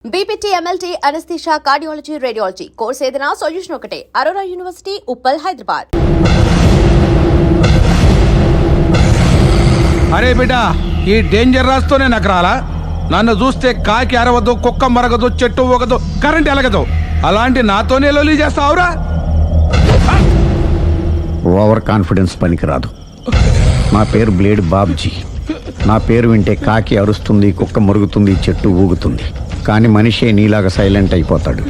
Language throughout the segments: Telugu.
BPT MLT anaesthesia cardiology radiology course ఏదైనా సొల్యూషన్ ఒకటే అరోరా యూనివర్సిటీ ఉప్పల్ హైదరాబాద్. అరే బిడ్డ, ఈ డేంజర్ రాస్తూనే నాకు రాలా. నన్ను చూస్తే కాకి అరవదు, కుక్క మరగదు, చెట్టు ఊగదు, కరెంట్ ఎలగదు. అలాంటి నాతోనే లొలి చేస్తావురా? ఓవర్ కాన్ఫిడెన్స్ పనికిరాదు. నా పేరు బ్లేడ్ బాబ్జీ. నా పేరు వింటే కాకి అరుస్తుంది, కుక్క మురుగుతుంది, చెట్టు ఊగుతుంది. కానీ మనిషే నీలాగా సైలెంట్ అయిపోతాడు.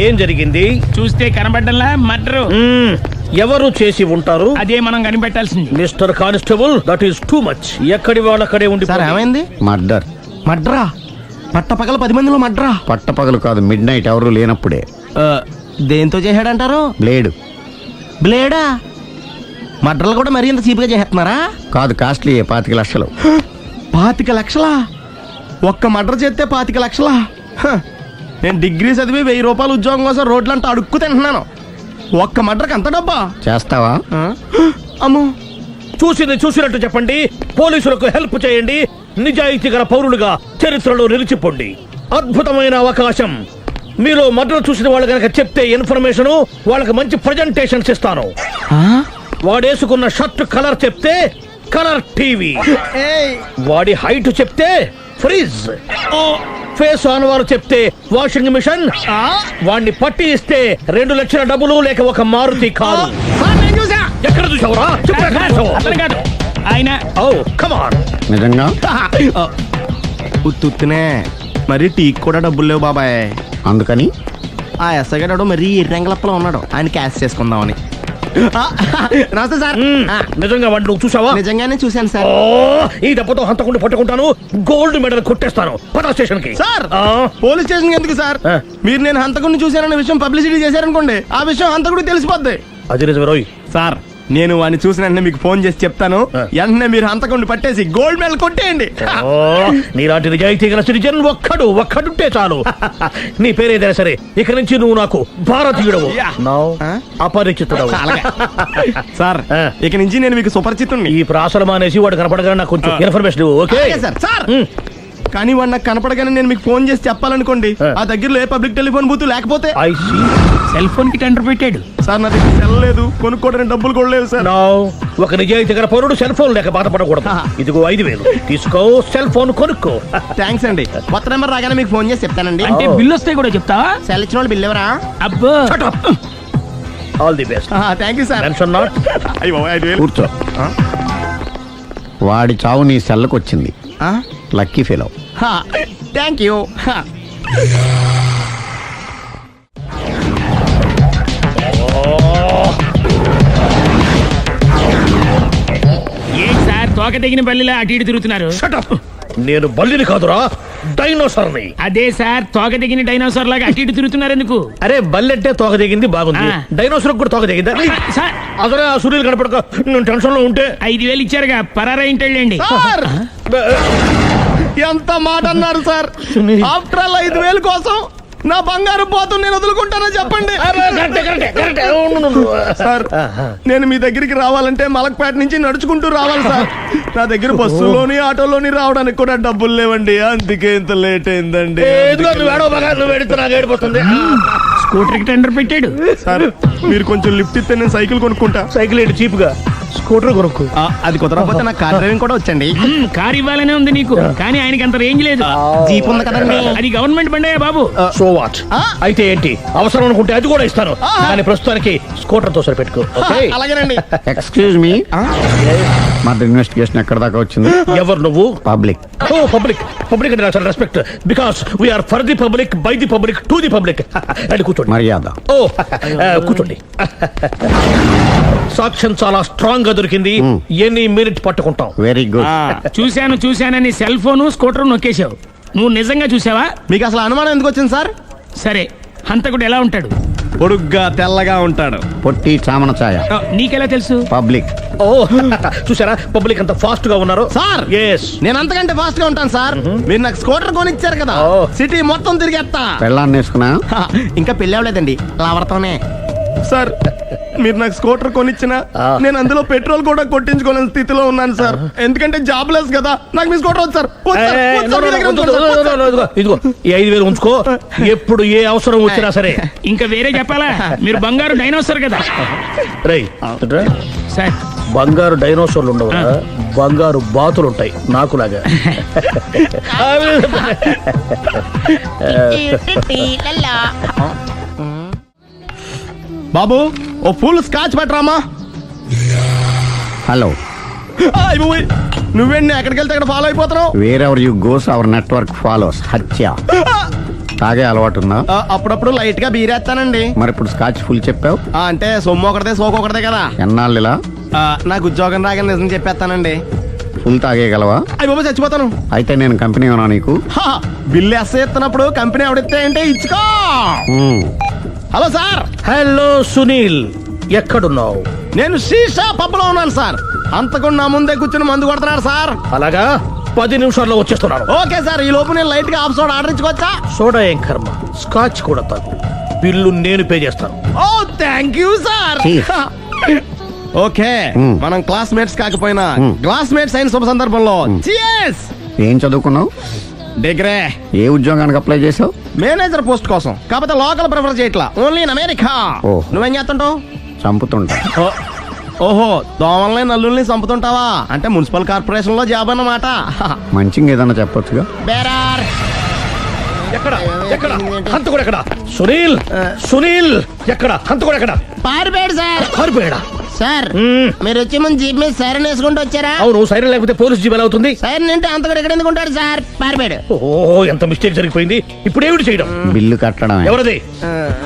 ఏం జరిగింది? చూస్తే కనబడ్డంలా మర్డరు. ఎవరు చేసి ఉంటారు? అదే మనం కనిపెట్టాల్సింది. Mister constable, that is too much. ఎక్కడి వాళ్ళక్కడే ఉండి. సార్ ఏమైంది? మర్డర్. మడ్రా? పట్టపగల 10 మందిలో మడ్రా? పట్టపగలు కాదు, మిడ్ నైట్ ఎవరు లేనప్పుడే. దేంతో చేశాడంటారు? బ్లేడ్. బ్లేడా? మడ్రలు కూడా మరీ ఇంత చీప్గా చేస్తున్నారా? కాదు, కాస్ట్లీ 25 లక్షలు. 25 లక్షలా? ఒక్క మడ్ర చేస్తే 25 లక్షలా? నేను డిగ్రీ చదివి 1000 రూపాయలు ఉద్యోగం కోసం రోడ్లంతా అడుక్కు తింటున్నాను. ఒక్క మడ్రకు అంత డబ్బా? చేస్తావా? అమ్మో. చూసింది చూసినట్టు చెప్పండి. పోలీసులకు హెల్ప్ చేయండి. నిజాయితీ గల పౌరులుగా చరిత్రలో నిలిచిపోండి. అద్భుతమైన అవకాశం. మీరు మర్డర్ చూసిన వాళ్ళు కనుక చెప్తే ఇన్ఫర్మేషన్, వాళ్ళకి మంచి ప్రజెంటేషన్స్ ఇస్తాను. వాడేసుకున్న షర్ట్ కలర్ చెప్తే కలర్ టీవీ, వాడి హైట్ చెప్తే ఫ్రిజ్, ఫేస్ ఆన్ వారు చెప్తే వాషింగ్ మిషన్, వాడిని పట్టి ఇస్తే 2 లక్షల డబ్బులు లేక ఒక మారుతి కారు. ఎక్కడ చూసావురా? అతను కాదు ఆయన. Oh come on. నిజంగా? ఉత్తునే మరి టీకి కూడా డబ్బులు లేవు బాబాయ్. అందుకని ఆ ఎస్ఐగాడు మరీ ఎర్రంగలప్పలో ఉన్నాడు. ఆయన క్యాష్ చేసుకుందామని. నమస్తే సార్. నిజంగా వాడిని నువ్వు చూసావా? నిజంగానే చూశాను సార్. ఈ దెబ్బతో హంతకుండా పట్టుకుంటాను, గోల్డ్ మెడల్ కొట్టేస్తాను. పద స్టేషన్ కి. సార్, పోలీస్ స్టేషన్ ఎందుకు సార్? మీరు నేను హంతకుడిని చూశానన్న విషయం పబ్లిసిటీ చేశారనుకోండి, ఆ విషయం హంతకుడికి తెలిసిపోద్ది. అది నిజమే రోయ్. సార్, నేను వాడిని చూసిన వెంటనే మీకు ఫోన్ చేసి చెప్తాను. వెంటనే మీరు హంతకుడిని పట్టేసి గోల్డ్ మెడల్ కొట్టేయండి. నీలాంటి నిజాయితీ గల సిటిజన్ ఒక్కడుంటే చాలు. నీ పేరేదైనా సరే, ఇక నుంచి నువ్వు నాకు భారతీయుడవు, అపరిచితుడవు. సార్, ఇక నుంచి నేను మీకు సుపరిచితుణ్ణి. ఈ ప్రాసలు మానేసి వాడు కనపడగానే నాకు కొంచెం ఇన్ఫర్మేషన్ ఇవ్వు. Okay sir. సార్, కానీ వాడు నాకు కనపడగానే నేను మీకు ఫోన్ చేసి చెప్పాలనుకోండి, ఆ దగ్గరలో ఏ పబ్లిక్ టెలిఫోన్ బూత్ లేకపోతే. సెల్ ఫోన్ కి టెండర్ పెట్టాడు సార్. నా దగ్గర సెల్ లేదు, కొనుక్కోవడానికి డబ్బులు కూడా లేవు సార్. ఒక నిజాయితీ గల పౌరుడు సెల్ ఫోన్ లేక బాధపడకూడదు. ఇదిగో 5000 తీసుకో, సెల్ ఫోన్ కొనుక్కో. థ్యాంక్స్ అండి. కొత్త నెంబర్ రాగానే మీకు ఫోన్ చేసి చెప్తానండి. అంటే బిల్ వస్తే కూడా చెప్తావా? సెల్ ఇచ్చిన వాళ్ళు బిల్ ఎవరా? అబ్బో. All the best. Thank you sir. Tension not. కూర్చో. వాడి చావు నీ సెల్లకు వచ్చింది. Lucky fellow. Thank you. ఏం సార్, తోక తెగిన బల్లిలా అటు ఇటు తిరుగుతున్నారు? నేను బల్లిని కాదురా, డైనోసార్ని. అదే సార్, తోక తెగిన డైనోసార్ లాగా అటు ఇటు తిరుగుతున్నారు ఎందుకు? అరే, బల్లెట్టే తోక దిగింది బాగుంది, డైనోసార్ కూడా తోక దిగిందా? సార్, అదరే ఆ సూర్యులు కనపడక నేను టెన్షన్ లో ఉంటే. 5000 ఇచ్చారుగా, పరారా ఇంటండి. ఎంత మాట అన్నారు సార్? ఆఫ్టర్ ఆల్ 5000 కోసం నా బంగారు పోతు నేను వదులుకుంటానో చెప్పండి సార్. నేను మీ దగ్గరికి రావాలంటే మలక్పేట నుంచి నడుచుకుంటూ రావాలి సార్. నా దగ్గర బస్సులోని ఆటోలోని రావడానికి కూడా డబ్బులు లేవండి. అందుకే ఇంత లేట్ అయిందండి. స్కూటర్ కి టెండర్ పెట్టాడు సార్. మీరు కొంచెం లిఫ్ట్ ఇస్తే నేను సైకిల్ కొనుక్కుంటా. సైకిల్ ఏంటి చీప్ గా, స్కూటర్ కొనుక్కు. అది కుదరకపోతే నాకు కార్ డ్రైవింగ్ కూడా వచ్చండి. కార్ ఇవ్వాలనే ఉంది నీకు, కానీ ఆయనకి అంత రేంజ్ లేదు. జీప్ ఉంది కదండి. అది గవర్నమెంట్ బండే బాబు. So what? అయితే ఏంటి, అవసరం అనుకుంటే అది కూడా ఇస్తాను, కానీ ప్రస్తుతానికి స్కూటర్ తో సరిపెట్టుకో. అలాగేనండి. ఎక్స్క్యూజ్ మీ, మర్డర్ ఇన్వెస్టిగేషన్ ఎక్కడ దాకా వచ్చింది? ఎవరు నువ్వు? పబ్లిక్. ఓ పబ్లిక్. పబ్లిక్ అంటే నాకు respect, because we are for the public, by the public, to the public. అది కూర్చోండి. మర్యాద. ఓ కూర్చోండి. సాక్ష్యం చాలా స్ట్రాంగ్ గా దొరికింది. ఎన్ని మినిట్ పట్టుకుంటాం. Very good. చూశానని సెల్ ఫోన్ స్కూటర్ నొక్కేశావు. నువ్వు నిజంగా చూసావా? మీకు అసలు అనుమానం ఎందుకు వచ్చింది సార్? సరే, హంతకుడు ఎలా ఉంటాడు? పొడుగ్గా తెల్లగా ఉంటాడు. పొట్టి చామన ఛాయ. నీకెలా తెలుసు? పబ్లిక్. ఓ చూసారా పబ్లిక్ అంత ఫాస్ట్ గా ఉన్నారు. సార్ ఎస్ నేను అంతకంటే ఫాస్ట్ గా ఉంటాను సార్. మీరు నాకు స్కూటర్ కొనిచ్చారు కదా, ఓ. సిటీ మొత్తం తిరిగేస్తా. పెళ్ళాన్ని వేసుకున్నా. ఇంకా పెళ్ళి అవ్వలేదండి, లావర్తోనే. సార్ మీరు నాకు స్కూటర్ కొనిచ్చిన నేను అందులో పెట్రోల్ కూడా కొట్టించుకోలేని స్థితిలో ఉన్నాను సార్. ఎందుకంటే జాబ్ లెస్ కదా. నాకు మీ స్కూటర్ వద్దు సార్. వద్దు సార్. వద్దు సార్. మీ దగ్గర ఉంది సార్. ఇదిగో ఈ 5,000 ఉంచుకో. ఎప్పుడు ఏ అవసరం వచ్చినా సరే. ఇంకా వేరే చెప్పాలా? మీరు బంగారు డైనోసర్ కదా. రేయ్ సార్ బంగారు డైనోసార్లు ఉండవు, బంగారు బాతులు ఉంటాయి నాకులాగా. బాబు ఓ ఫుల్ స్కాచ్ పెట్టరామా. హలో. నువ్వేండి ఎక్కడికి వెళ్తే అక్కడ ఫాలో అయిపోతున్నావు. Wherever you goes our network follows. హత్య. తాగే అలవాటు ఉందా? అప్పుడప్పుడు లైట్ గా బీరేస్తానండి. మరి ఇప్పుడు స్కాచ్ ఫుల్ చెప్పావు. అంటే సొమ్ము ఒకటిదే సోకు ఒకటిదే కదా. ఎన్నాళ్ళు ఇలా? నాకు ఉద్యోగం రాగానే నిజం చెప్పేస్తానండి. ఫుల్ తాగేయగలవా? అయ్యి బాబు చచ్చిపోతాను. అయితే నేను కంపెనీ ఉన్నా నీకు. బిల్లు ఎస్ ఎత్తినప్పుడు కంపెనీ ఎవడితే అంటే ఇచ్చుకో. Hello sir. హలో సునీల్, ఎక్కడున్నావు? నేను శీషా పబ్లో ఉన్నాను సార్. అంతకుండా నా ముందే కూర్చుని మందు కొడుతున్నాడు సార్. అలాగా 10 నిమిషాల్లో వచ్చేస్తున్నాను. Okay sir. ఈ లోపు నేను లైట్ గా ఆఫ్ సోడా ఆర్డర్ ఇచ్చుకోవచ్చా? సోడా ఏం కర్మ, స్కాచ్ కూడా తాగు. బిల్లు నేను పే చేస్తాను. Oh thank you sir. Cheers. Okay మనం క్లాస్మేట్స్ కాకపోయినా క్లాస్మేట్స్ అయిన శుభ సందర్భంలో cheers. ఏం చదువుకున్నావు? డిగ్రీ. ఏ ఉద్యోగానికి అప్లై చేసావు? మేనేజర్ పోస్ట్ కోసం. కాకపోతే లోకల్ ప్రిఫర్ చేయట్లా, ఓన్లీ ఇన్ అమెరికా. ఓ. నువ్వేం చేస్తుంటావు? చంపుతుంటా. ఓహో దోమల్ని నల్లుల్ని చంపుతుంటావా? అంటే మున్సిపల్ కార్పొరేషన్ లో జాబ్ అన్నమాట. మంచిగా ఏదన్నా చెప్పొచ్చుగా. బేరార్. ఎక్కడ ఎక్కడ హంతకుడు ఎక్కడ? సునీల్ సునీల్ ఎక్కడ హంతకుడు ఎక్కడ? పారిపోయాడు సార్. కారిపోయాడా? సార్ మీరు వచ్చే ముందు జీప్ మీద సైరన్ వేసుకుంటూ వచ్చారా? అవును, సైరన్ లేకపోతే పోలీస్ జీబ్ ఎలా అవుతుంది? సైరన్ అంటే అంతకుడు ఎక్కడ ఎందుకు ఉంటాడు సార్? పారిపోయాడు. ఓ ఎంత మిస్టేక్ జరిగిపోయింది. ఇప్పుడు ఏమిటి చేయడం? బిల్లు కట్టడమే. ఎవరది?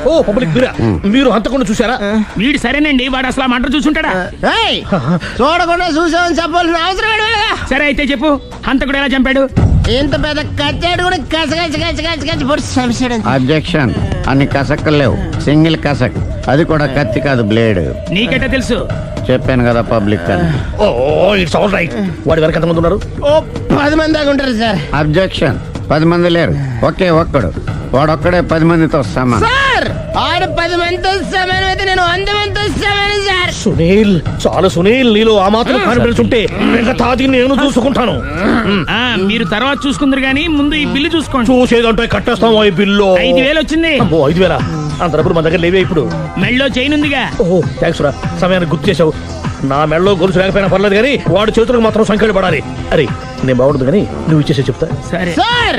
ఓ పబ్లిక్ మీరా? మీరు హంతకుండా చూసారా? వీడు సరేనండి, వాడు అసలు ఆ మంట చూసుంటాడా? ఏయ్, చూడకుండా చూసామని చెప్పాల్సిన అవసరం లేదు. సరే అయితే చెప్పు, హంతకుడు ఎలా చంపాడు? ఇంత పెద్ద కచ్చాడు కూడా కచ్చ పొడి సమస్య. అబ్జెక్షన్. అన్ని కసక్కలు లేవు, సింగిల్ కసక్. అది కూడా కత్తి కాదు, బ్లేడ్. నీకెట్టా తెలుసు? చెప్పాను కదా పబ్లిక్ అని. Oh it's all right. వాడి వెనక ఎంతమంది ఉన్నారు? ఓ 10 మంది దాకా ఉంటారు సార్. అబ్జెక్షన్. 10 మంది లేరు, ఒకే ఒక్కడు. వాడొక్కడే 10 మందితో సమానం. సార్ ఆడు 10 మందితో సమానం అయితే నేను 100 మందితో సమానం సార్. సునీల్, చాలా సునీల్, నీలో ఆ మాత్రం కాన్ఫిడెన్స్ ఉంటే తాగి నేను చూసుకుంటాను. ఆ మీరు తర్వాత చూసుకుందరు గానీ ముందు ఈ బిల్లు చూసుకోండి. చూసేదంటే కట్టేస్తాం ఈ బిల్లు. 5,000 వచ్చింది. 5,000 అంత డబ్బులు మన దగ్గర లేవే ఇప్పుడు. మెళ్ళో చైన్ ఉందిగా. ఓహో థ్యాంక్స్ రా, సమయానికి గుర్తు చేసావు. నా మెడలో గొలుసు లేకపోయినా పర్లేదు కానీ వాడి చేతులకు మాత్రం సంఖ్యలు పడాలి. అరే నేను బాగుండదు కానీ నువ్వు ఇచ్చేసే చెప్తా. సరే సార్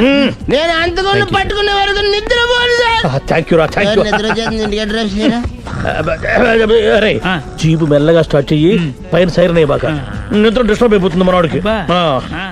నేను అంతకుండా పట్టుకునే వరకు నిద్రపోను సార్. థ్యాంక్ యూ రా, థ్యాంక్ యూ. నిద్ర వచ్చేస్తుంది, ఇంటికి అడ్రస్ చేయరా? అరే ఆ. జీబు మెల్లగా స్టార్ట్ చెయ్యి, పైన సైరన్ అయ్యాక నిద్ర డిస్టర్బ్ అయిపోతుంది మనవాడికి. బా. ఆ. ఆ.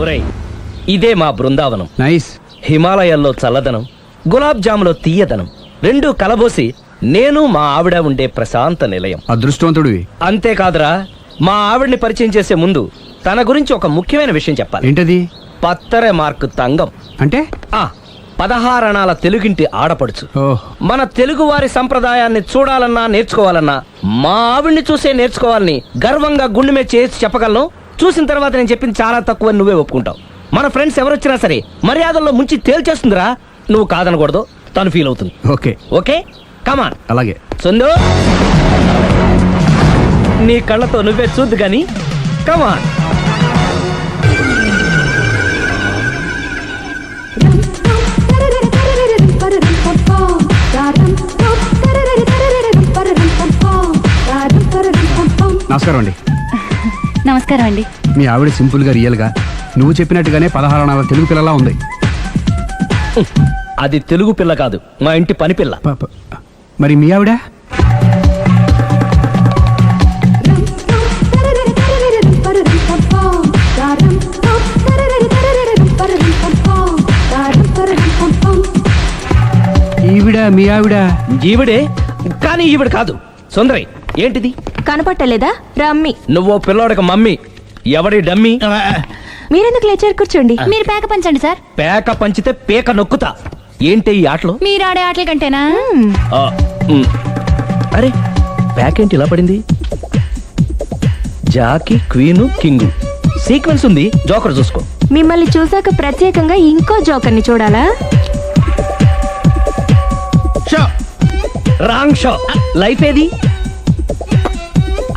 ఒరేయ్, ఇదే మా బృందావనం. నైస్. హిమాలయాల్లో చల్లదనం, గులాబ్ జాములో తీయదనం, రెండూ కలబోసి నేను మా ఆవిడ ఉండే ప్రశాంత నిలయం. అదృష్టవంతుడివి. అంతేకాదురా, మా ఆవిడ్ని పరిచయం చేసే ముందు తన గురించి ఒక ముఖ్యమైన విషయం చెప్పాలి. ఏంటది? పత్తరె మార్కు తంగం అంటే 16 అణాల తెలుగింటి ఆడపడుచు. ఓహ్. మన తెలుగు వారి సంప్రదాయాన్ని చూడాలన్నా నేర్చుకోవాలన్నా మా ఆవిడ్ని చూసే నేర్చుకోవాలని గర్వంగా గుండె మీద చేసి చెప్పగలను. చూసిన తర్వాత నేను చెప్పింది చాలా తక్కువ నువ్వే ఒప్పుకుంటావు. మన ఫ్రెండ్స్ ఎవరొచ్చినా సరే మర్యాదల్లో ముంచి తేల్చేస్తుందిరా. నువ్వు కాదనకూడదు, తను ఫీల్ అవుతుంది. ఓకే ఓకే, కమాన్. అలాగే. సుందు, నీ కళ్ళతో నువ్వే చూద్దు గాని కమాన్. నమస్కారం అండి. నమస్కారం అండి. మీ ఆవిడ సింపుల్ గా రియల్ గా నువ్వు చెప్పినట్టుగానే 16 అణాల తెలుగు పిల్లలా ఉంది. అది తెలుగు పిల్ల కాదు, మా ఇంటి పని పిల్ల. మరి మీ ఆవిడ? ఈవిడ మీ ఆవిడ? ఈవిడే, కానీ ఈవిడ కాదు. సుందరి, ఏంటిది కనపట్టలేదా? రమ్మి. నువ్వు పిల్లోడికి మమ్మీ, ఎవడి డమ్మీ? మీరెందుకు లేచారు? కూర్చోండి. మీరు పేక పంచండి సార్. పేక పంచితే పేక నొక్కుతా. ఏంటి ఈ ఆటలు? మీరు ఆడే ఆటల కంటేనా? ఆ, ఉమ్. అరే, పేకేంటి ఇలా పడింది? జాకీ, క్వీను, కింగు సీక్వెన్స్ ఉంది. జోకర్ చూసుకో. మిమ్మల్ని చూసాక ప్రత్యేకంగా ఇంకో జోకర్ని చూడాలా? Wrong show. లైఫ్ ఏది?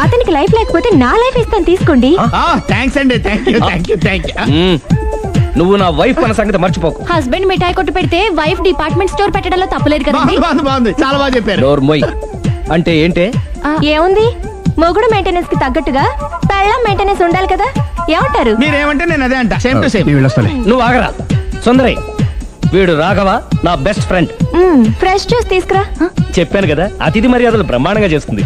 అతనికి లైఫ్ లేకపోతే నా లైఫ్ ఇస్తాను, తీసుకోండి. థ్యాంక్స్ అండి. Thank you. నువ్వు నా వైఫ్ అన్న సంగతి మర్చిపోకు. హస్బెండ్ మిఠాయి కొట్టు పెడితే వైఫ్ డిపార్ట్మెంట్ స్టోర్ పెట్టడంలో తప్పలేదు కదండి. బాగుంది, చాలా బాగా చెప్పారు. డోర్ మొయ్. అంటే ఏంటే? ఏముంది, మొగుడు మెయింటెనెన్స్ కి తగ్గట్టుగా పెళ్ళం మెయింటెనెన్స్ ఉండాలి కదా. ఏమంటారు? మీరేమంటే నేను అదే అంట. Same to same. నేను వెళ్ళొస్తాలే. నువ్వు ఆగరా. సుందరి, వీడు రాఘవ, నా బెస్ట్ ఫ్రెండ్. ఫ్రెష్ జ్యూస్ తీసుకురా. చెప్పాను కదా, అతిథి మర్యాదలు బ్రహ్మాండంగా చేస్తుంది.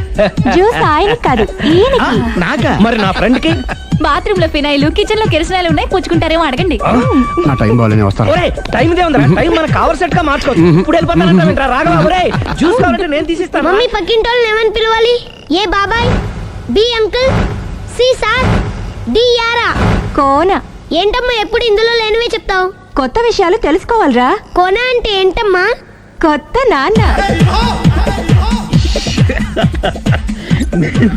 జ్యూస్ ఆయనకి కాదు, ఈయనకి. నాకా? మరి నా ఫ్రెండ్ కి? బాత్రూమ్ లో ఫినాయిల్, కిచెన్ లో కిరసనాయిలు ఉన్నాయి, పుచ్చుకుంటారేమో అడగండి. నా టైం బాగాలేనే వస్తాను. ఒరే, టైం ఇదే ఉందా? టైం మనకు కవర్ సెట్ గా మార్చుకోవచ్చు. ఇప్పుడు వెళ్ళిపోతానంటా రాఘవ. ఒరే, జ్యూస్ కావాలంటే నేను తీసిస్తాను. మమ్మీ పక్కింటోళ్ళని ఏమని పిలవాలి? ఏ బాబాయ్, B uncle, C sir, D యారా. కోన. ఏంటమ్మా ఎప్పుడు ఇందులో లేనివే చెప్తావు? కొత్త విషయాలు తెలుసుకోవాలరా. కోన అంటే ఏంటమ్మా? కొత్త నాన్న.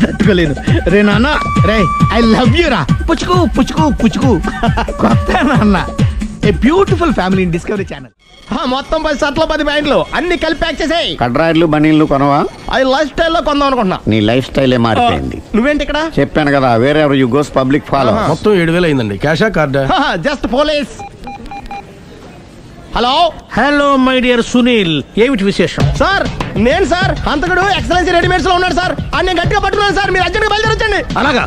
తట్టుకోలేను రే నాన్న. రే, ఐ లవ్ యూ రా. పుచ్చుకు పుచ్చుకు పుచ్చుకు. కొత్త నాన్న. A beautiful family in discovery channel. మొత్తం 10 షర్ట్లు 10 ప్యాంట్లు అన్ని కలిపి ప్యాక్ చేసేయ్. కడ్రాయిలు బనీళ్లు కొనవా? అది లైఫ్ స్టైల్లో కొందాం అనుకుంటున్నా. నీ లైఫ్ స్టైలే మారిపోయింది. నువ్వేంటి ఇక్కడ? చెప్పాను కదా, వేరే ఎవరు యు గోస్ పబ్లిక్ ఫాలో. మొత్తం 7,000 అయిందండి. క్యాషా కార్డా? Just police. Hello hello my dear Sunil, ఏమిటి విశేషం? సార్, నేను సార్ హంతకుడు ఎక్సలెన్సీ రెడీమేడ్స్ లో ఉన్నాడు సార్. అని నేను గట్టిగా పట్టుకున్నాను సార్. మీరు అర్జెంట్గా బయలుదేరొచ్చండి. అలాగా,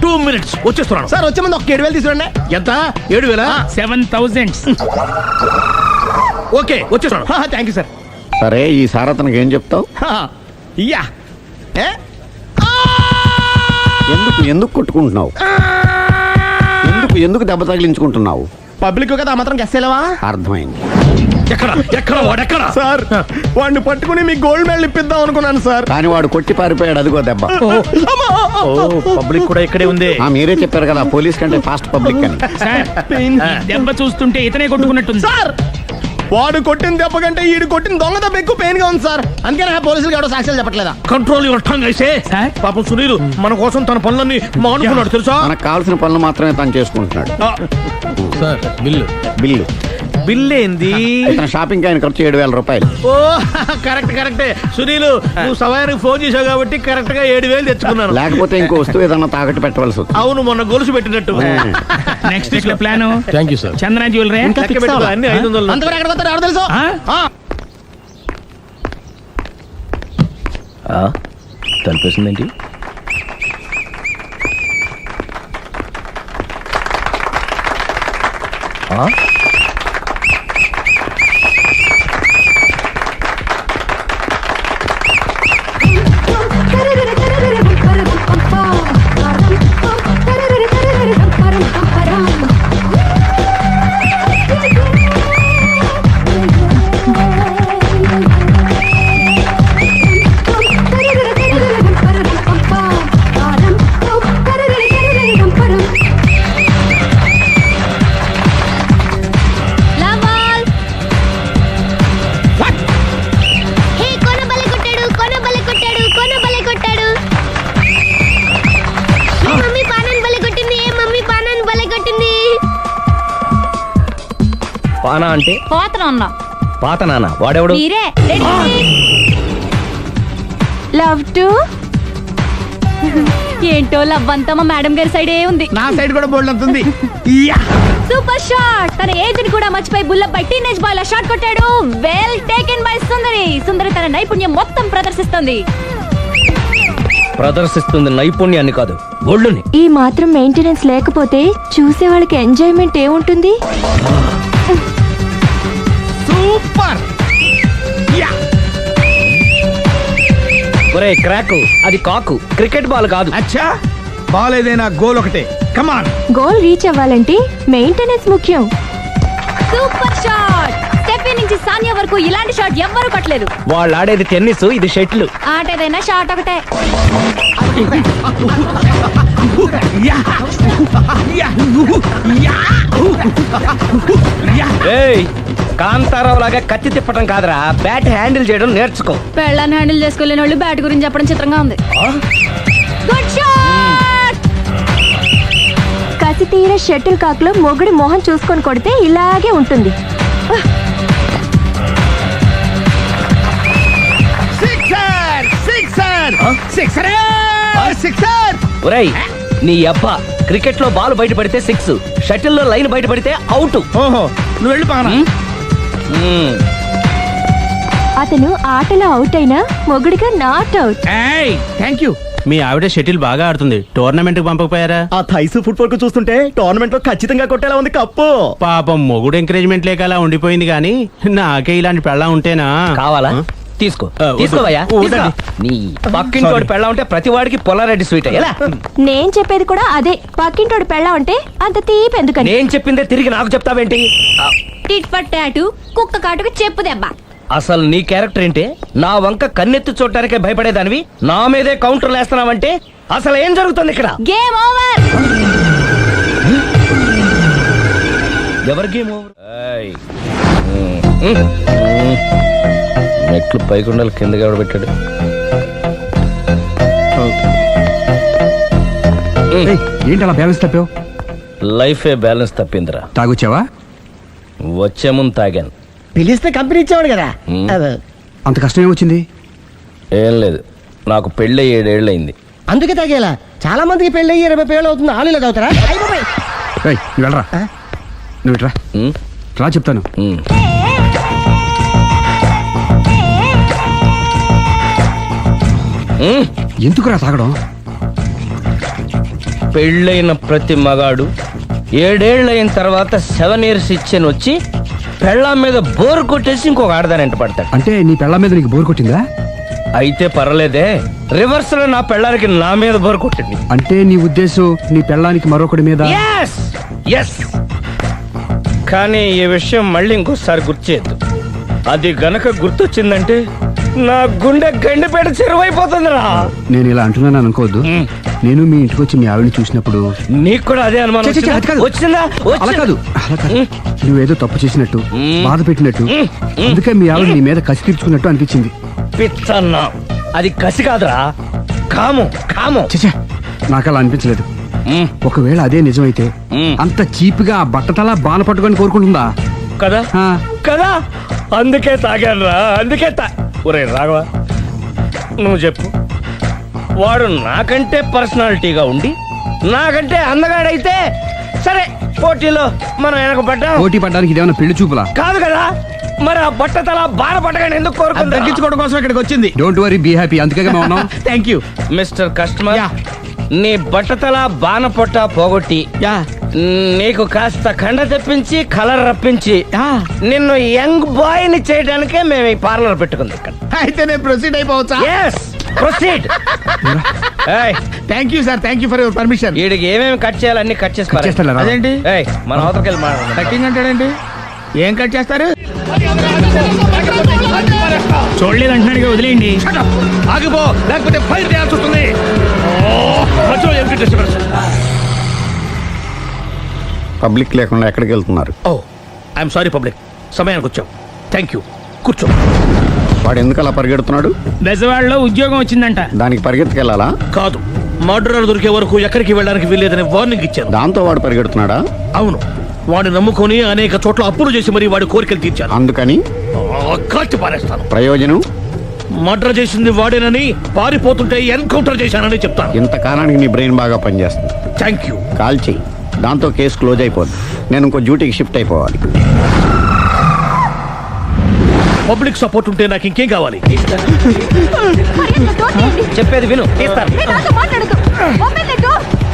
2 minutes వచ్చేస్తున్నాను. సార్, వచ్చే ముందు ఒక 7,000 తీసుకురండి. ఎంత? 7,000? 7,000. ఓకే, వచ్చేస్తున్నాను. Thank you sir. సరే, ఈ సారతనకి ఏం చెప్తావు? ఇయ్యా. ఏ? ఎందుకు కొట్టుకుంటున్నావు? ఎందుకు దెబ్బ తగిలించుకుంటున్నావు? పబ్లిక్ కదా మాత్రం గెస్సేలేవా? అర్థమైంది. ఎక్కడ వాడెక్కడ? సార్, వాడిని పట్టుకుని మీ గోల్డ్ మెడల్ ఇప్పిద్దాం అనుకున్నాను సార్. కానీ వాడు కొట్టి పారిపోయాడు. అదిగో దెబ్బ. పబ్లిక్ కూడా ఇక్కడే ఉంది. మీరే చెప్పారు కదా, పోలీస్ కంటే ఫాస్ట్ పబ్లిక్ అని. సార్, ఈ దెబ్బ చూస్తుంటే ఇతనే కొట్టుకున్నట్టుంది. సార్, వాడు కొట్టిన దెబ్బ కంటే ఈడు కొట్టిన దొంగ దెబ్బ ఎక్కువ పెయిన్ గా ఉంది సార్. అందుకని పోలీసులు ఎవడో సాక్ష్యాలు చెప్పట్లేదా? కంట్రోల్ యువర్ టంగ్ అయితే. పాపం సునీల్ మన కోసం తన పనులన్నీ మానుకున్నాడు తెలుసా? మనకు కావాల్సిన పనులు మాత్రమే తను చేసుకుంటున్నాడు. Sir, bill. బిల్ ఏంది? ఇతను షాపింగ్ ఆయన ఖర్చు 7,000 రూపాయలు. ఓ, కరెక్టే సునీల్, నువ్వు సమయానికి ఫోన్ చేసావు కాబట్టి కరెక్ట్ గా 7,000 తెచ్చుకున్నాను. లేకపోతే ఇంకో వస్తువు ఏదన్నా తాకట్టు పెట్టవలసి వస్తుంది. అవును, మొన్న గొలుసు పెట్టినట్టు. నెక్స్ట్ వీక్ లో plan thank you sir. Chandana jewellery. అన్ని 500. అంతవరకు ఎక్కడ పోతారు ఎవరు తెలుసు? తలిపేసిందేంటి? బానా అంటే పోతన ఉన్నా పాత నాన్న వాడెవడు మీరే లవ్ టు ఏంటో లవ్ అంతా మా మేడం గారి సైడే ఉంది. నా సైడ్ కూడా బోల్డ్ అవుతుంది. Super shot. తన ఏజ్ ని కూడా మర్చిపోయి బుల్లపై టీనేజ్ బాయ్ లా షాట్ కొట్టాడు. వెల్ టేకెన్ బై సుందరి. సుందరి తన నైపుణ్యం మొత్తం ప్రదర్శిస్తుంది. ప్రదర్శిస్తుంది నైపుణ్యాన్ని కాదు, ఒళ్ళుని. ఈ మాత్రం మెయింటెనెన్స్ లేకపోతే చూసే వాళ్ళకి ఎంజాయ్మెంట్ ఏముంటుంది? సూపర్. ఒరే క్రాకు, అది కాకు, క్రికెట్ బాల్ కాదు. అచ్చా బాల్ ఏదైనా గోల్ ఒకటే. కమాన్. గోల్ రీచ్ అవ్వాలంటే మెయింటెనెన్స్ ముఖ్యం. Super shot. స్టెఫీ నుంచి సానియా వరకు ఇలాంటి షాట్ ఎవ్వరూ కొట్టలేదు. వాళ్ళు ఆడేది టెన్నిస్, ఇది షటిల్. ఆట ఏదైనా షాట్ ఒకటే. ఏయ్, కాంతారావు లాగా కత్తి తిప్పటం కాదురా, బ్యాట్ హ్యాండిల్ చేయడం నేర్చుకో. పెళ్ళాన్ని హ్యాండిల్ చేసుకోలేని వాళ్ళు బ్యాట్ గురించి చెప్పడం చిత్రంగా ఉంది. Good shot. కసి తీర షటిల్ కాక్ లో మొగుడి మొహం చూసుకొని కొడితే ఇలాగే ఉంటుంది. ఒరేయ్, నీ అబ్బా, క్రికెట్ లో బాల్ బయట పడితే 6, షటిల్ లో లైన్ బయట పడితే అవుట్. ఓహో, నువ్వు వెళ్ళి పానా. అతను ఆటలో అవుట్ అయినా మొగుడిగా నాట్ అవుట్. Thank you. మీ ఆవిడ షటిల్ బాగా ఆడుతుంది, టోర్నమెంట్ కి పంపకపోయారా? ఆ థైస్ ఫుట్బాల్ కు చూస్తుంటే టోర్నమెంట్ లో ఖచ్చితంగా కొట్టేలా ఉంది కప్పు. పాపం మొగుడు ఎంకరేజ్మెంట్ లేక అలా ఉండిపోయింది గానీ నాకే ఇలాంటి పెళ్ళ ఉంటేనా. కావాలా? తీసుకో, వద్దు. తీసుకోవయ్యా. వద్దండి. నీ పక్కింటోడి పెళ్ళ ఉంటే ప్రతి వాడికి పొలారెడ్డి స్వీట్ ఎలా? నేను చెప్పేది కూడా అదే. పక్కింటోడు పెళ్ళా ఉంటే అంత తీపి ఎందుకని? నేను చెప్పిందే తిరిగి నాకు చెప్తావేంటి? టిట్ పట్ టాటు, కుక్క కాటుకు చెప్పు దెబ్బ. అసలు నీ క్యారెక్టర్ ఏంటి? నా వంక కన్నెత్తి చూడటానికే భయపడేదానివి నా మీదే కౌంటర్లు వేస్తున్నావంటే అసలు ఏం జరుగుతుంది ఇక్కడ? Game over. ఎవరి గేమ్ ఓవర్? మెట్లు పైకుండలు కిందకి ఎవడు పెట్టాడు? ఏంటి అలా బ్యాలెన్స్ తప్పావు? లైఫే బ్యాలెన్స్ తప్పిందిరా. తాగొచ్చావా? వచ్చే ముందు తాగాను. పిలిస్తే కంపెనీ ఇచ్చేవాడు కదా. అంత కష్టం ఏమొచ్చింది? ఏం లేదు, నాకు పెళ్ళి 7 ఏళ్ళయింది. అందుకే తాగేలా. చాలా మందికి పెళ్ళి 20 ఏళ్ళు అవుతుంది. ఆలు ఇలా తాగుతారా? ఏయ్, నువ్వు వెళ్ళరా. నువ్వు ఇట్రా రా, చెప్తాను. ఎందుకురా తాగడం? పెళ్ళైన ప్రతి మగాడు 7 ఏళ్ళైన తర్వాత 7 years ఇచ్చాను వచ్చి పెళ్ళాం మీద బోర్ కొట్టేసి ఇంకొక ఆడదాని పడతాడు. అంటే నీ పెళ్ళ మీద నీకు బోర్ కొట్టిందా? అయితే పర్లేదే, రివర్స్ లో నా పెళ్ళానికి నా మీద బోర్ కొట్టింది. అంటే నీ ఉద్దేశం నీ పెళ్ళానికి మరొకటి మీద? Yes yes. కానీ ఈ విషయం మళ్ళీ ఇంకోసారి గుర్తు చేయొద్దు. అది గనక గుర్తొచ్చిందంటే నా గుండె గండిపేట చెరువైపోతుందిరా. నేను ఇలా అంటున్నాను అనుకోవద్దు. నేను మీ ఇంటికి వచ్చి మీ ఆవిడని చూసినప్పుడు నీకు కూడా అదే అనుమానం ఛే, ఛే, ఛే, అది కాదు. వచ్చిందా? అలా కాదు, అలా కాదు. నువ్వేదో తప్పు చేసినట్టు, బాధ పెట్టినట్టు, అందుకే మీ ఆవిడ నీ మీద కసి తీర్చుకున్నట్టు అనిపించింది. పిచ్చన్నా, అది కసి కాదురా, కాము కాము. చచ్చా, నాకు అలా అనిపించలేదు. ఒకవేళ అదే నిజమైతే అంత చీప్గా ఆ బట్టతలా బాన పట్టుకొని కోరుకుంటుందా? కదా ఆ. కదా, అందుకే తాగాను రా, అందుకే ఒరే రాఘవ, నువ్వు చెప్పు, వాడు నాకంటే పర్సనాలిటీగా ఉండి నాకంటే అందగాడైతే సరే, పోటీలో మనం వెనక పడ్డాం. పోటీ పడ్డానికి ఇదేమన్నా పెళ్లి చూపులా? కాదు కదా, మరి ఆ బట్టతల బాన పట్టగానే ఎందుకు కోరుకుంటా? తగ్గించుకోవడం కోసం ఇక్కడికి వచ్చింది. Don't worry, be happy. అందుకే మేము ఉన్నాం. Thank you mister customer. నీ బట్టతల బాన పొట్ట పోగొట్టి నీకు కాస్త కండ తెప్పించి కలర్ రప్పించి నిన్ను యంగ్ బాయ్ ని చేయడానికే మేము ఈ పార్లర్ పెట్టుకుంది ఇక్కడ. అయితే నేను ప్రొసీడ్ అయిపోవచ్చా? yes proceed. Thank you sir, thank you for your permission. వీడికి ఏమేమి కట్ చేయాలి అన్ని కట్ చేసి పారేయ్. చేస్తానురా. అదేంటి? ఏయ్, మన అవతలకి వెళ్ళి మాట్లాడదాం. కటింగ్ అంటాడేంటి? ఏం కట్ చేస్తారు? చూడలేదు అంటున్నాడుగా, వదిలేయండి. ఆగిపో, లేకపోతే ఫైర్ చేయాల్సి వస్తుంది. పబ్లిక్ లేకుండా ఎక్కడికి వెళ్తున్నారు? ఓ ఐఎమ్ సారీ పబ్లిక్, సమయానికి వచ్చాం. థ్యాంక్ యూ, కూర్చో. వాడు ఎందుకు అలా పరిగెడుతున్నాడు? బెజవాడలో ఉద్యోగం వచ్చిందంట. దానికి పరిగెత్తుకెళ్ళాలా? కాదు, మర్డరర్ దొరికే వరకు ఎక్కడికి వెళ్ళడానికి వీల్లేదని వార్నింగ్ ఇచ్చాను. దాంతో వాడు పరిగెడుతున్నాడా? అవును, వాడిని నమ్ముకొని అనేక చోట్ల అప్పులు చేసి మరి వాడి కోరికలు తీర్చాను. అందుకని కాల్చి పారేస్తాను. ప్రయోజనం? మర్డర్ చేసింది వాడేనని, పారిపోతుంటే ఎన్కౌంటర్ చేశానని చెప్తాను. ఇంతకాలానికి నీ బ్రెయిన్ బాగా పనిచేస్తుంది. Thank you. కాల్ చెయ్యి, దాంతో కేసు క్లోజ్ అయిపోద్ది. నేను ఇంకో డ్యూటీకి షిఫ్ట్ అయిపోవాలి. పబ్లిక్ సపోర్ట్ ఉంటే నాకు ఇంకేం కావాలి? చెప్పేది విను, తీస్తాను.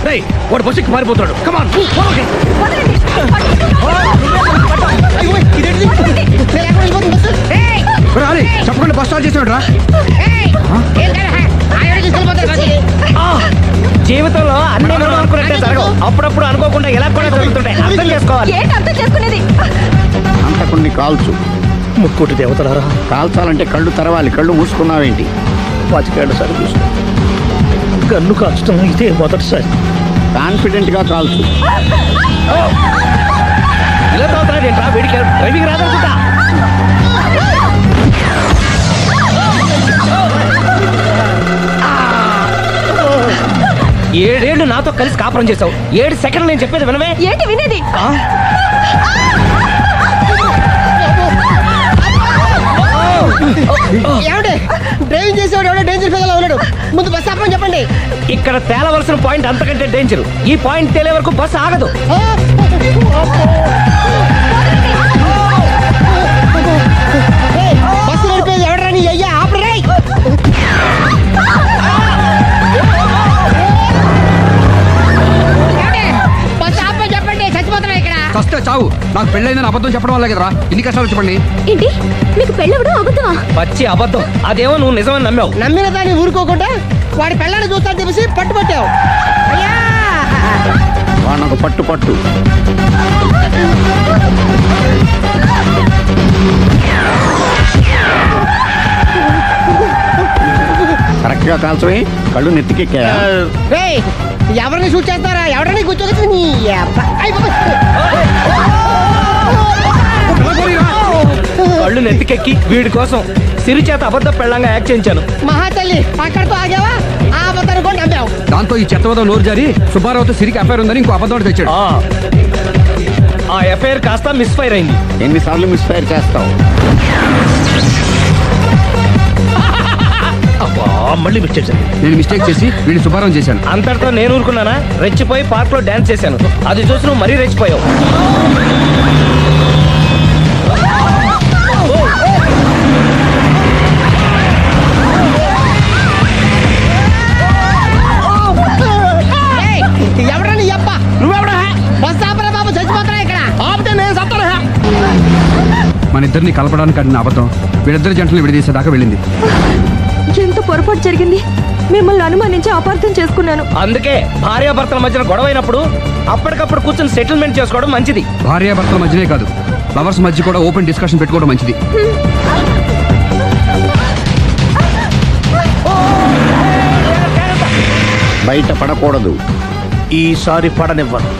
రేయ్, వాడు బస్సుకి పారిపోతాడు. కమాన్. చెప్పకుండా బస్ స్టార్ట్ చేసాడు రా. జీవితంలో అన్ని మనం అనుకున్నట్టే జరగవు. అప్పుడప్పుడు అనుకోకుండా ఎలా కూడా జరుగుతుంటాయి. అర్థం చేసుకోవాలి. అంతకుని కాల్చు. ముక్కోటి దేవతలారా, కాల్చాలంటే కళ్ళు తెరవాలి. కళ్ళు మూసుకున్నావేంటి? పాచికేళ్ల సారి చూసిన గన్ను కాల్చడం ఇదే మొదటిసారి. కాన్ఫిడెంట్ గా కాల్చు. ఇలా తోతున్నాడు ఏంట్రా? వీడికి డ్రైవింగ్ రాదనుకుంటా. ఏడేళ్లు నాతో కలిసి కాపురం చేసావు. 7 సెకండ్లు నేను చెప్పేది వినవే. ఏంటి వినేది? డ్రైవింగ్ చేసేవాడు ఎవడో డేంజర్ ఫీల్ ఉన్నాడు. ముందు బస్ ఆపమని చెప్పండి. ఇక్కడ తేలవలసిన పాయింట్ అంతకంటే డేంజర్. ఈ పాయింట్ తేలే వరకు బస్సు ఆగదు. బస్సు నడిపేది ఎవడని అయ్యా ఆపరే. బస్ ఆపమని చెప్పండి. చచ్చిపోతున్నా ఇక్కడ. చస్తే చావు. నాకు పెళ్ళైందని అబద్ధం చెప్పడం వల్ల కదరా ఇన్ని కష్టాలు చెప్పండి. ఏంటి మీకు పెళ్ళవడం అబద్ధమా? పచ్చి అబద్ధం. అదేమో నువ్వు నిజమని నమ్మావు. నమ్మిన దాన్ని ఊరుకోకుండా వాడి పెళ్ళాన్ని చూస్తాను చెప్పేసి పట్టుబట్టావు. అయ్యా వాడినొక పట్టు పట్టు. కరెక్ట్ గా కాల్చవే. కళ్ళు నెత్తికెక్కా. రేయ్, ఎవరిని షూట్ చేస్తారా? ఎవరిని కూర్చోవచ్చు నీ అబ్బా. అయ్ బాబోయ్. కళ్ళు నెత్తికెక్కి వీడి కోసం సిరి చేత అబద్ధ పెళ్ళంగా యాక్ట్ చేయించాను. మహాతల్లి అక్కడితో ఆగావా? ఆ అబద్ధాన్ని కూడా నమ్మావు. దాంతో ఈ చెత్తవదో నోరు జారి సుబ్బారావుతో సిరికి అఫైర్ ఉందని ఇంకో అబద్ధం తెచ్చాడు. ఆ ఎఫ్ఐఆర్ కాస్త మిస్ఫైర్ అయింది. ఎన్నిసార్లు మిస్ఫైర్ చేస్తావు? మళ్ళీ మిస్టేక్ జరిగింది. నేను మిస్టేక్ చేసి వీడిని సుబ్బారావు చేశాను. అంతటితో నేను ఊరుకున్నానా? రెచ్చిపోయి పార్క్ లో డాన్స్ చేశాను. అది చూసి నువ్వు మరీ రెచ్చిపోయావు. ఎవరని అబ్బా? నువ్వెవడా? బస్ ఆపరా బాబు, చచ్చిపోతున్నా ఇక్కడ. ఆపితే నేను సత్తానా? మన ఇద్దరిని కలపడానికి అడిగిన అబద్ధం వీళ్ళిద్దరి జంటలు విడదీసేదాకా వెళ్ళింది. ఎంత పొరపాటు జరిగింది. మిమ్మల్ని అనుమానించి అపార్థం చేసుకున్నాను. అందుకే భార్యాభర్తల మధ్యన గొడవైనప్పుడు అప్పటికప్పుడు కూర్చొని సెటిల్మెంట్ చేసుకోవడం మంచిది. భార్యాభర్తల మధ్యనే కాదు, లవర్స్ మధ్య కూడా ఓపెన్ డిస్కషన్ పెట్టుకోవడం మంచిది. బయట పడకూడదు. ఈసారి పడనివ్వను.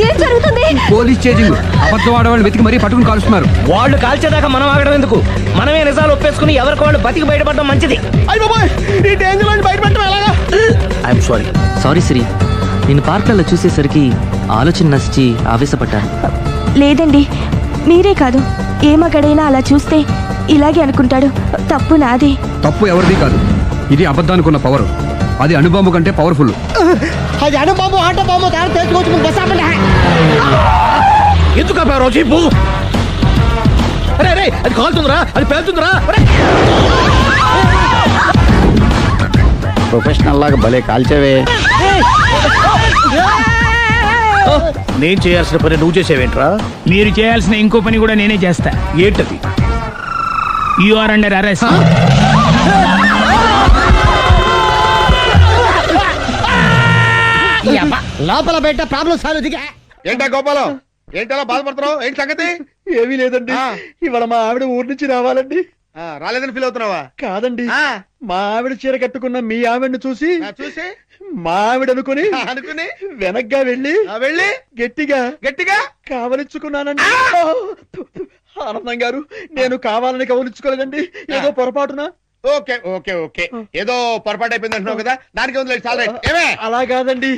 ఏం జరుగుతుంది? Police chasing. అబద్ధం ఆడవాళ్ళు వెతికి మరీ పట్టుకుని కాలుస్తున్నారు. వాళ్ళు కాల్చేదాకా మనం ఆగడం ఎందుకు? మనమే నిజాలు ఒప్పేసుకుని ఎవరికి వాళ్ళు బతికి బయటపడడం మంచిది. అయ్య బాబోయ్, ఈ డేంజర్ నుంచి బయటపడటం ఎలాగా? I'm sorry. సారీ సిరి, నేను పార్కులలో చూసేసరికి ఆలోచన నచ్చి ఆవేశపడ్డాను. లేదండి, మీరే కాదు, ఏ మగాడైనా అలా చూస్తే ఇలాగే అనుకుంటాడు. తప్పు నాదే. తప్పు ఎవరిది కాదు. ఇది అబద్ధానికి ఉన్న పవర్. అది అణుబాంబు కంటే పవర్ఫుల్. అది అణుబాంబు ఆటో బాంబు తయారు తెచ్చుకోవచ్చు. బస్ ఆపండి. ఎందుకు ఆపారో చెప్పు. అరే అది కాలుతుందిరా, అది పేలుతుందిరా. ప్రొఫెషనల్ లాగా భలే కాల్చేవే. నేను చేయాల్సిన పని నువ్వు చేసేవేంట్రా? మీరు చేయాల్సిన ఇంకో పని కూడా నేనే చేస్తా. ఏంటది? You are under arrest. లోపల బయట ప్రాబ్లం సాల్వ్ దిగా. ఏంటా గోపాలం, ఏంటలా బాధపడుతున్నావు? ఏంటి సంగతి? ఏమీ లేదండి, ఇవాళ మా ఆవిడ ఊరి నుంచి రావాలండి. రాలేదని ఫీల్ అవుతున్నావా? కాదండి, మా ఆవిడ చీర కట్టుకున్న మీ ఆవిడని చూసి మావిడ అనుకుని వెనక్గా వెళ్ళి గట్టిగా కావలించుకున్నానండి. ఆనందం గారు, నేను కావాలని కవలించుకోలేదండి, ఏదో పొరపాటున. ఓకే ఏదో పొరపాటు అయిపోయింది అంటున్నావు కదా, దానికి ఉంది చాలా. అలా కాదండి,